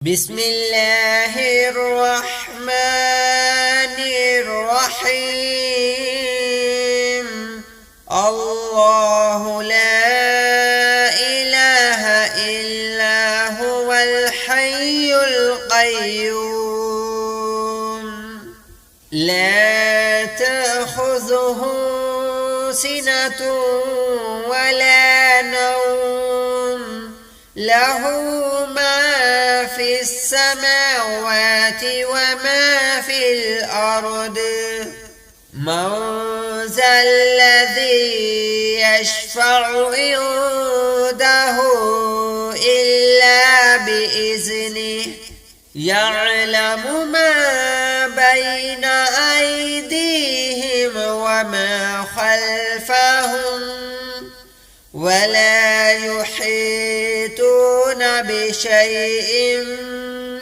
بسم الله الرحمن الرحيم. الله لا إله إلا هو الحي القيوم لا تأخذه سنة ولا نوم له ما في السماوات وما في الأرض من ذا الذي يشفع عنده إلا بإذنه يعلم ما بين أيديهم وما خلفهم ولا يحيطون بشيء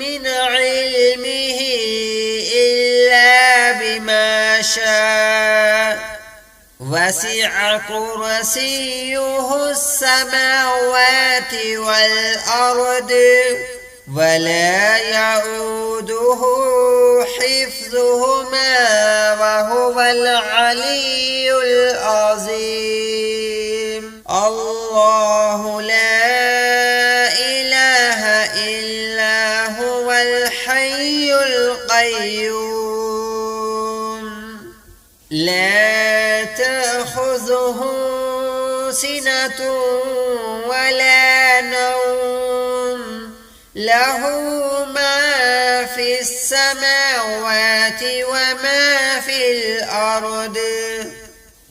من علمه إلا بما شاء وسع كرسيه السماوات والأرض ولا يؤوده حفظهما وهو العلي العظيم. الله لا إله إلا هو الحي القيوم لا تأخذه سنة ولا نوم له ما في السماوات وما في الأرض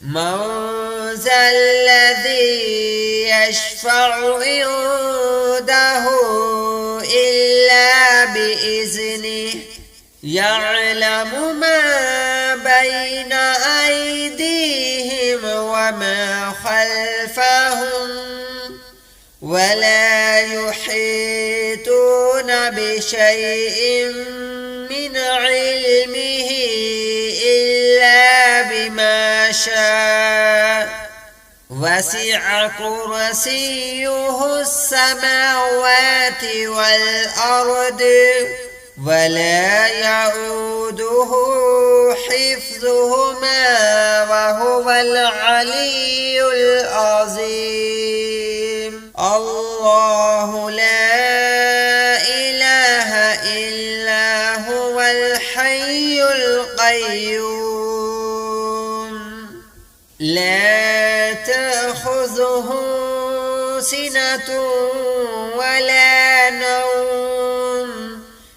من ذا الذي يشفع عنده إلا بإذنه يعلم ما بين أيديهم وما خلفهم ولا يحيطون بشيء من علمه إلا بما شاء وسع كرسيه السماوات والأرض ولا يؤوده حفظهما وهو العلي العظيم. الله لا إله إلا هو الحي القيوم لا تأخذه سنة ولا نوم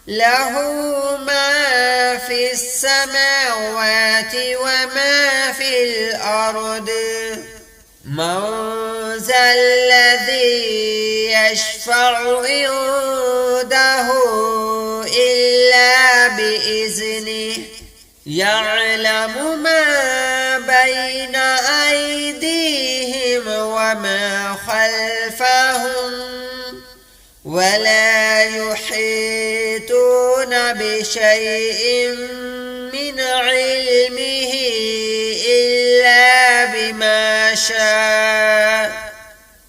له ما في السماوات وما في الأرض من ذا الذي يشفع عنده إلا بإذنه يعلم ما بين أيديهم وما خلفهم ولا يحيطون بشيء من علمه إلا بما شاء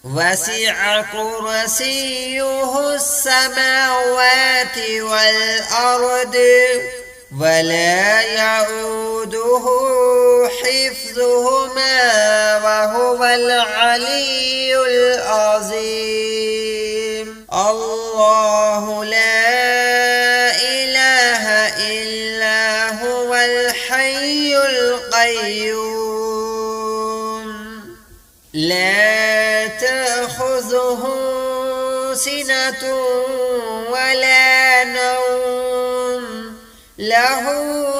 وسع كرسيه السماوات والأرض ولا يؤوده حفظهما وهو العلي العظيم. الله لا إله إلا هو الحي القيوم لا تأخذه سنة ولا نوم له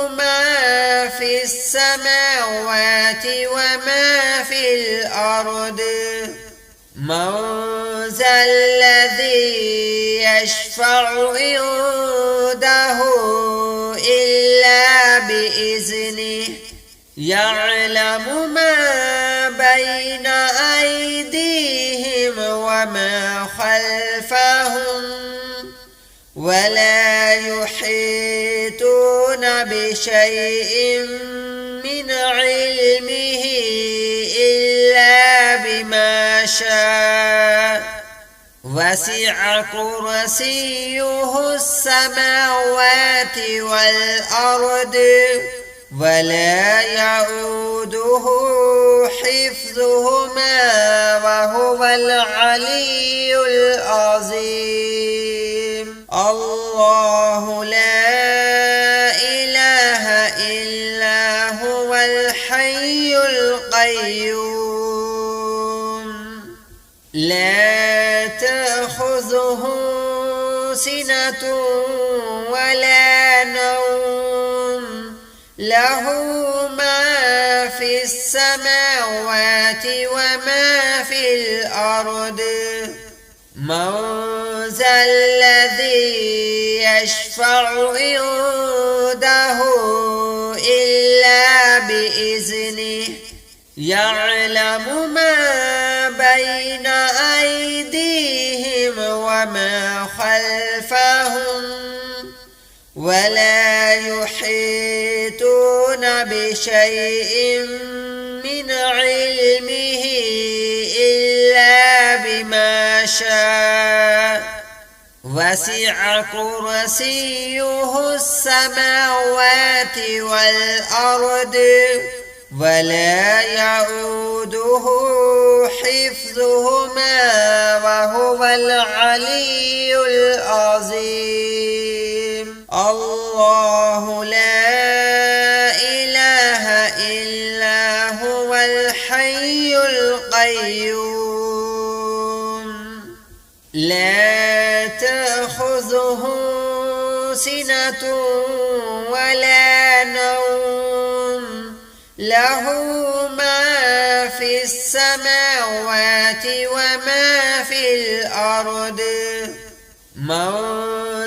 ما في السماوات وما في الأرض من ذا الذي يشفع عنده إلا بإذنه يعلم ما بين أيديهم وما خلفهم ولا يحيطون بشيء من علمه إلا بما شاء وسع كرسيه السماوات والأرض ولا يؤوده حفظهما وهو العلي العظيم الله لا إله إلا هو الحي القيوم لا تأخذه سنة ولا نوم له ما في السماوات وما في الأرض من ذا الذي يشفع عنده إلا بإذنه يعلم ما بين أيديهم وما خلفهم ولا يحيطون بشيء من علمه إلا بما شاء وسع كرسيه السماوات والأرض ولا يؤوده حفظهما وهو العلي العظيم الله لا إله إلا هو الحي القيوم لا تأخذه سنة ولا نوم له ما في السماوات وما في الأرض من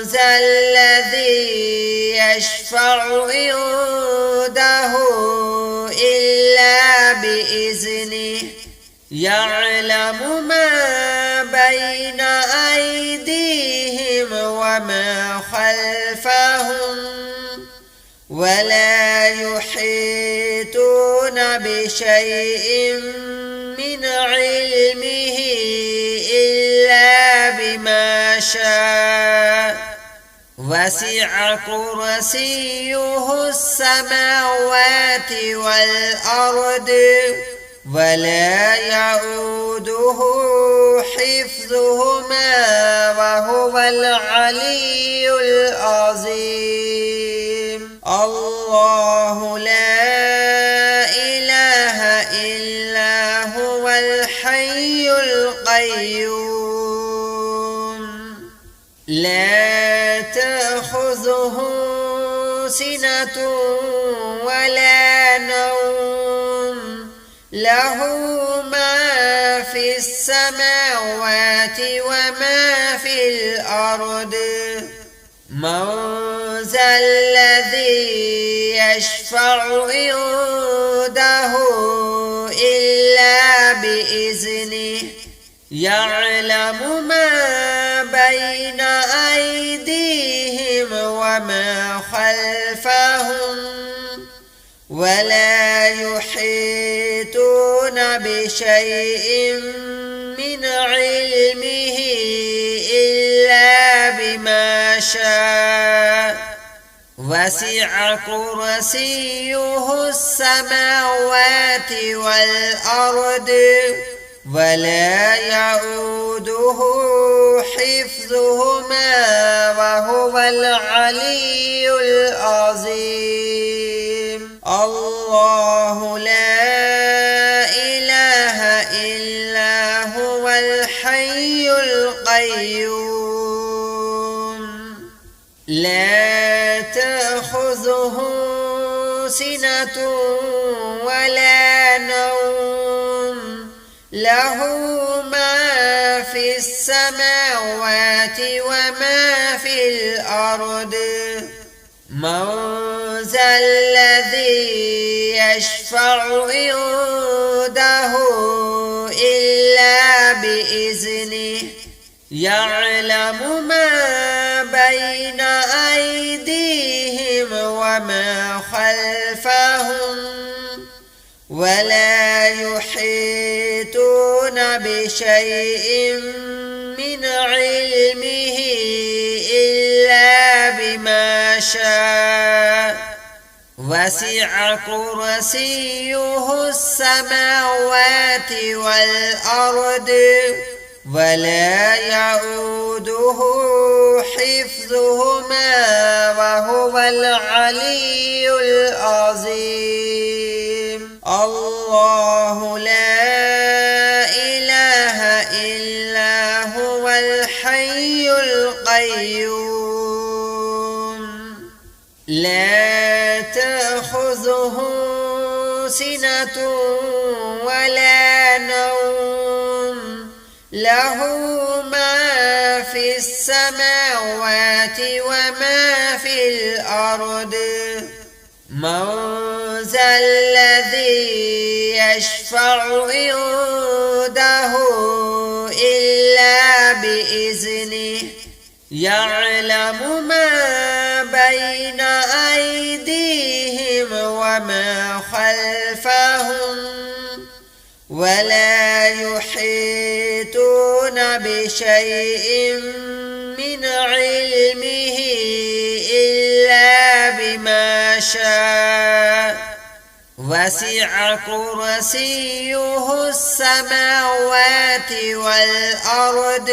ذا الذي يشفع عنده إلا بإذنه يعلم ما بين أيديهم وما خلفهم ولا يحيطون بشيء من علمه إلا بما شاء وسع كرسيه السماوات والأرض ولا يؤوده حفظهما وهو العلي العظيم الله لا إله إلا هو الحي القيوم لا تأخذه سنة ولا نوم له ما في السماوات وما في الأرض من ذا الذي يشفع عنده إلا بإذنه يعلم ما بين أيديهم وما خلفهم ولا يحيطون بشيء من علمه إلا بما شاء وسع كرسيه السماوات والأرض ولا يؤوده حفظهما وهو العلي العظيم الله لا إله إلا هو الحي القيوم لا تأخذه سنة ولا نوم له ما في السماوات وما في الأرض من ذا الذي يشفع عنده إلا بإذنه يعلم ما بين أيديهم وما خلفهم ولا يحيطون بشيء من علمه إلا بما شاء وسع كرسيه السماوات والأرض ولا يؤوده حفظهما وهو العلي العظيم الله لا إله إلا هو الحي القيوم لا تأخذه سنة ولا نوم له ما في السماوات وما في الأرض من ذا الذي يشفع عنده إلا بإذنه يعلم ما بين أيديهم وما خلفهم ولا يحيطون بشيء من علمه إلا بما شاء وسع كرسيه السماوات والأرض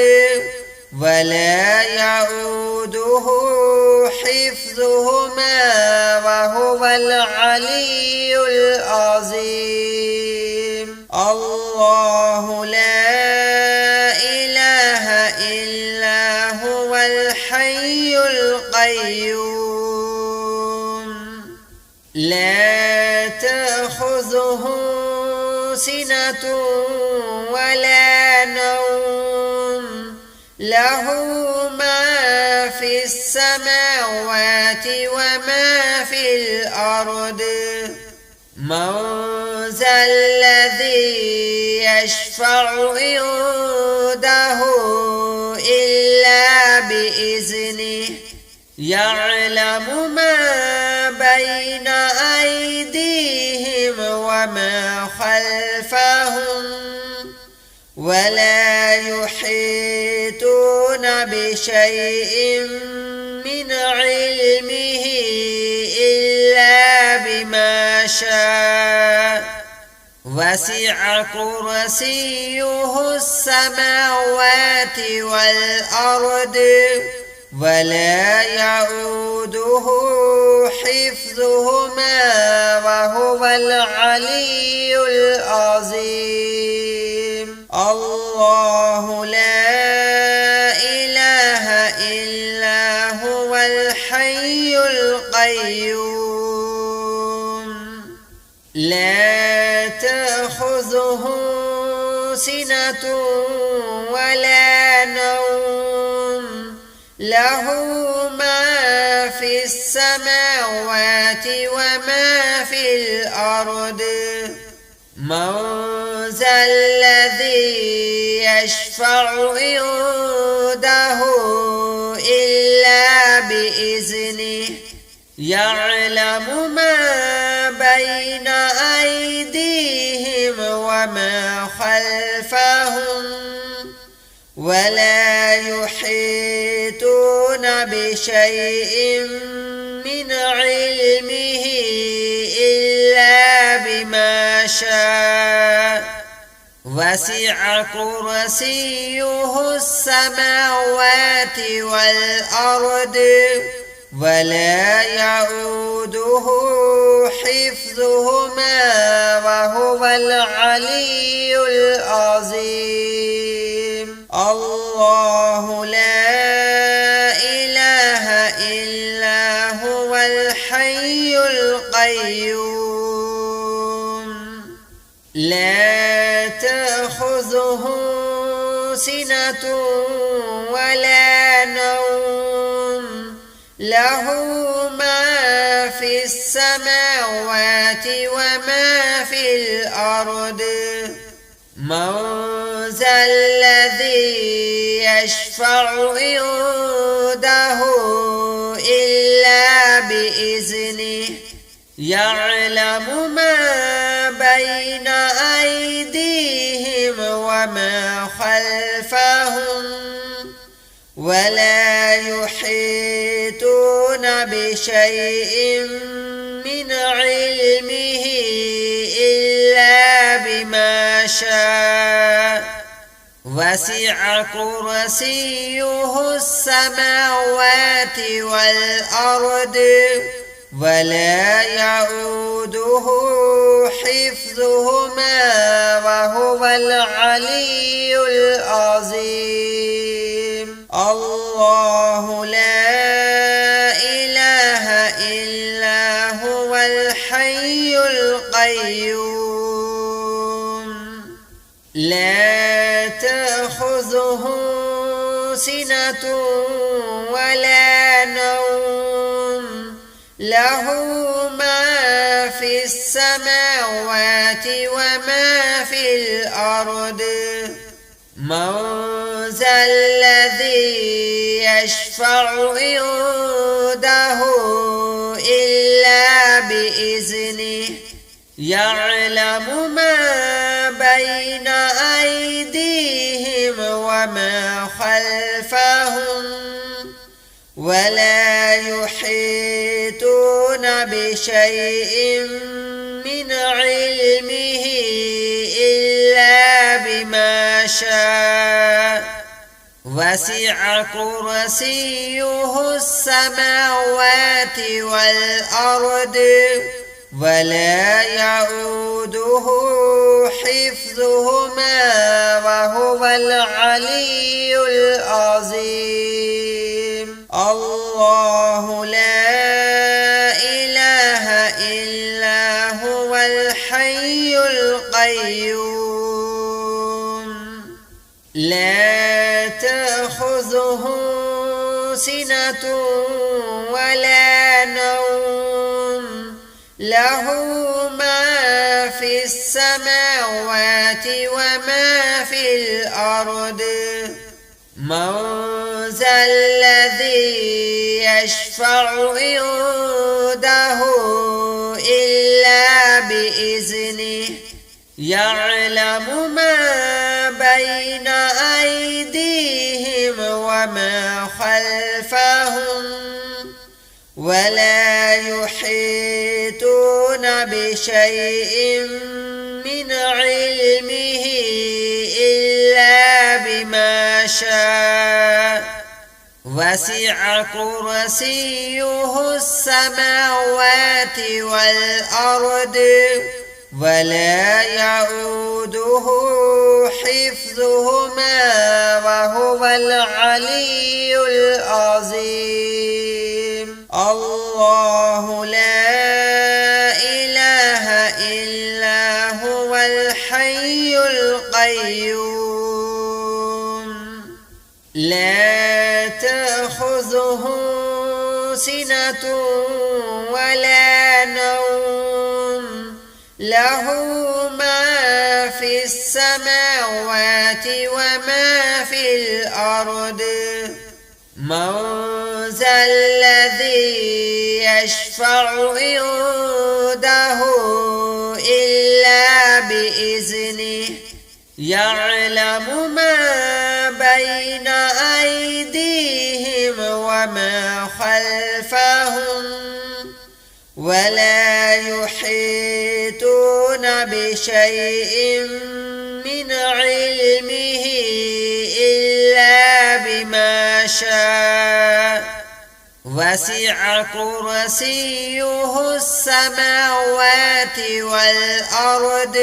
ولا يؤوده حفظهما وهو العلي العظيم الله لا إله إلا هو الحي القيوم لا تأخذه سنة ولا نوم له ما في السماوات وما في الأرض من ذا الذي يشفع عنده إلا بإذنه يعلم ما بين أيديهم وما خلفهم ولا يحيطون بشيء من علمه إلا بما شاء وسع كرسيه السماوات والأرض ولا يؤوده حفظهما وهو العلي العظيم الله لا إله إلا هو الحي القيوم لا تأخذه سنة ولا نوم له ما في السماوات وما في الأرض من ذا الذي يشفع عنده إلا بإذنه يعلم ما بين أيديهم وما خلفهم ولا يحيطون بشيء من علمه إلا بما شاء وسع كرسيه السماوات والأرض ولا يؤوده حفظهما وهو العلي العظيم الله لا إله إلا هو الحي القيوم لا تأخذه سنة ولا نوم له ما في السماوات وما في الأرض من ذا الذي يشفع عنده إلا بإذنه يعلم ما بين أيديهم وما خلفهم ولا يحيطون بشيء من علمه إلا بما شاء وسع كرسيه السماوات والأرض ولا يعوده حفظهما وهو العلي العظيم الله لا إله إلا هو الحي القيوم لا تأخذه سنة ولا نوم له ما في السماوات وما في الأرض من ذا الذي يشفع عنده إلا بإذنه يعلم ما بين أيديهم وما خلفهم ولا يحيطون بشيء من علمه إلا بما شاء وسع كرسيه السماوات والأرض ولا يعوده حفظهما وهو العلي العظيم الله لا إله إلا هو الحي القيوم لا تأخذه سنة ولا نوم له ما في السماوات وما في الأرض من ذا الذي يشفع عنده إلا بإذنه يعلم ما بين أيديهم وما خلفهم ولا يحيطون بشيء من علمه إلا بما شاء وسع كرسيه السماوات والأرض ولا يعوده حفظهما وهو العلي العظيم الله لا إله إلا هو الحي القيوم لا تأخذه سنة ولا نوم له ما في السماوات وما في الأرض من ذا الذي يشفع عنده إلا بإذنه يعلم ما بين أيديهم وما خلفهم ولا يحيطون بشيء من علمه إلا بما شاء وسع كرسيه السماوات والأرض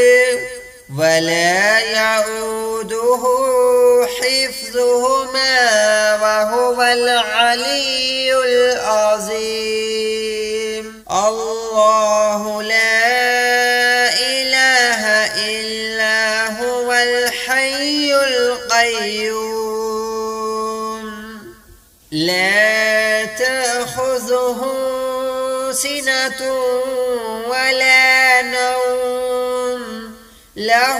ولا يعوده حفظهما وهو العلي العظيم الله لا إله إلا هو الحي القيوم لا تأخذه سنة ولا نوم له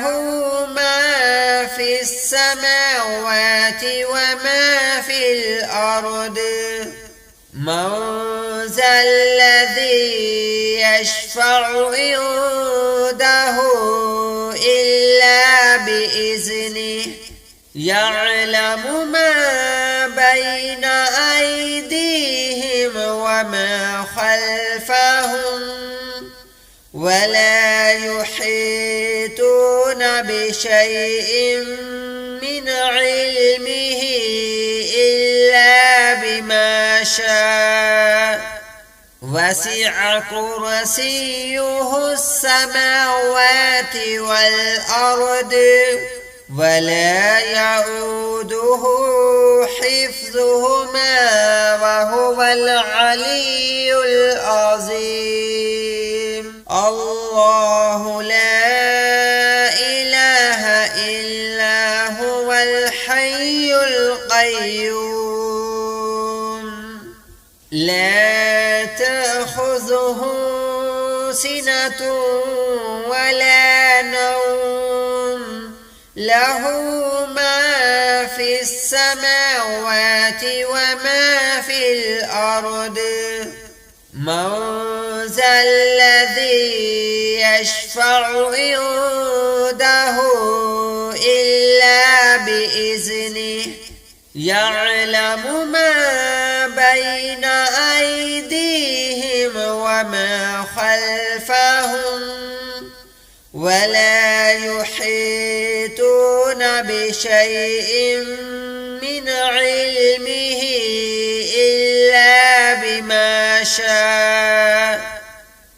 ما في السماوات وما في الأرض من ذا الذي يشفع عنده إلا بإذنه يعلم ما بين وما خلفهم ولا يحيطون بشيء من علمه إلا بما شاء وسع كرسيه السماوات والأرض ولا يؤوده حفظهما وهو العلي العظيم الله لا إله إلا هو الحي القيوم لا تأخذه سنة ولا نوم له ما في السماوات وما في الأرض من ذا الذي يشفع عنده إلا بإذنه يعلم ما بين أيديهم وما خلفهم ولا يحيطون بشيء من علمه إلا بما شاء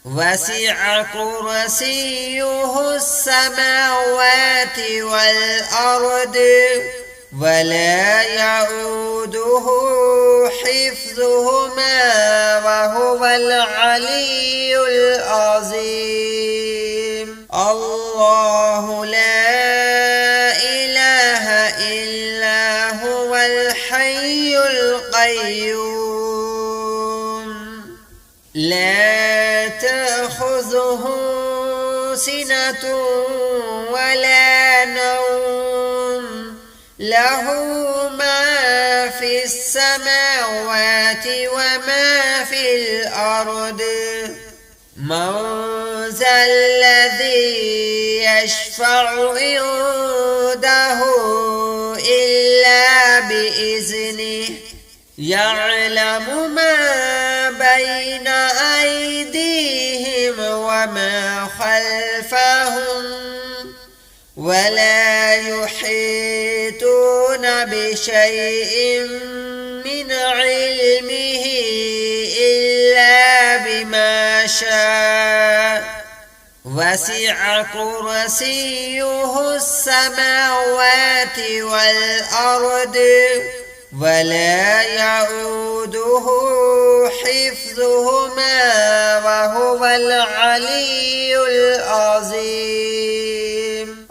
وسع كرسيه السماوات والأرض ولا يؤوده حفظهما وهو العلي العظيم الله لا إله إلا هو الحي القيوم لا تأخذه سنة ولا نوم له ما في السماوات وما في الأرض من ذا الذي يشفع عنده إلا بإذنه يعلم ما بين أيديهم وما خلفهم ولا يحيطون بشيء من علمه إلا بما شاء وسع كرسيه السماوات والأرض ولا يؤوده حفظهما وهو العلي العظيم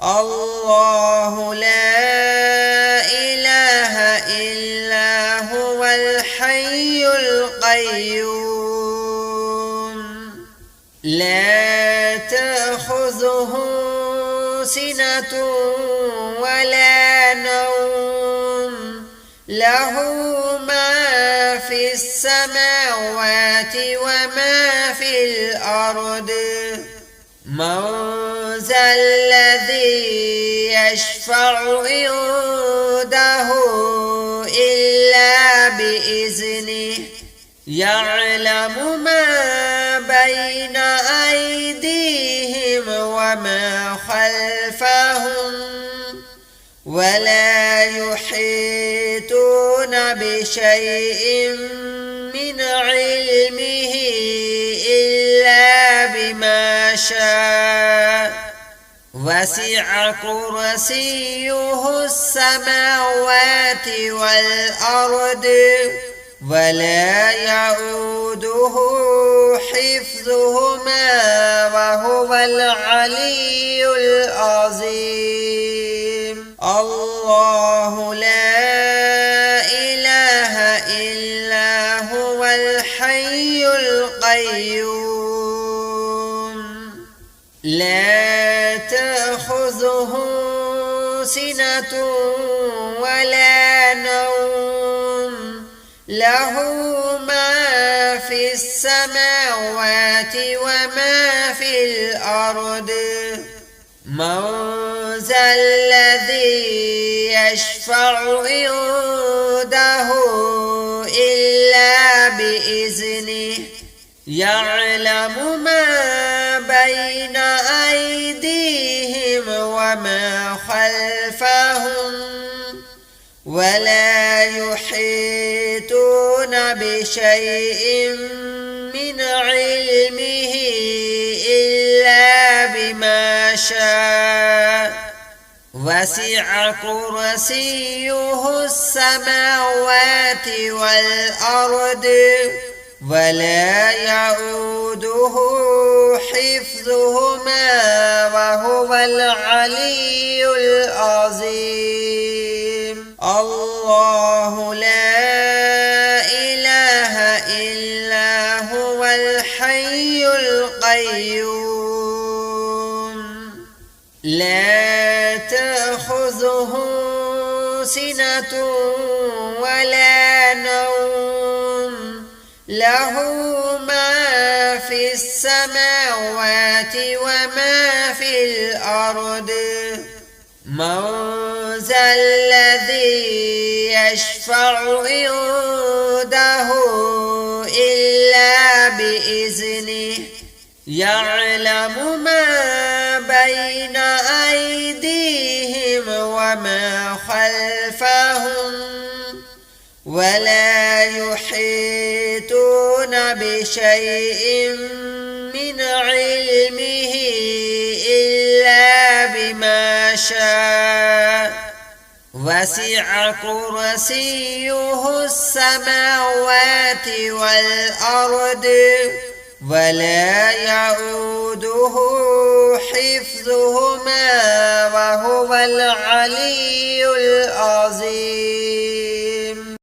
الله لا إله إلا هو الحي القيوم لا تأخذه سنة ولا نوم له ما في السماوات وما في الأرض من ذا الذي يشفع عنده إلا بإذنه يعلم ما بين أيديهم وما خلفهم ولا يحيطون بشيء من علمه إلا بما شاء وسع كرسيه السماوات والأرض ولا يؤوده حفظهما وهو العلي العظيم الله لا إله إلا هو الحي القيوم لا تأخذه سنة ولا نوم له ما في السماوات وما في الأرض من ذا الذي يشفع عنده إلا بإذنه يعلم ما بين أيديهم وما خلفهم ولا يحيطون بشيء من علمه إلا بما شاء وسع كرسيه السماوات والأرض ولا يؤوده حفظهما وهو العلي العظيم الله لا إله إلا هو الحي القيوم لا تأخذه سنة ولا نوم له ما في السماوات وما في الأرض من ذا الذي يشفع عنده إلا بإذنه يعلم ما بين أيديهم وما خلفهم ولا يحيطون بشيء من علمه إلا بما شاء وسع كرسيه السماوات والأرض ولا يؤوده حفظهما وهو العلي العظيم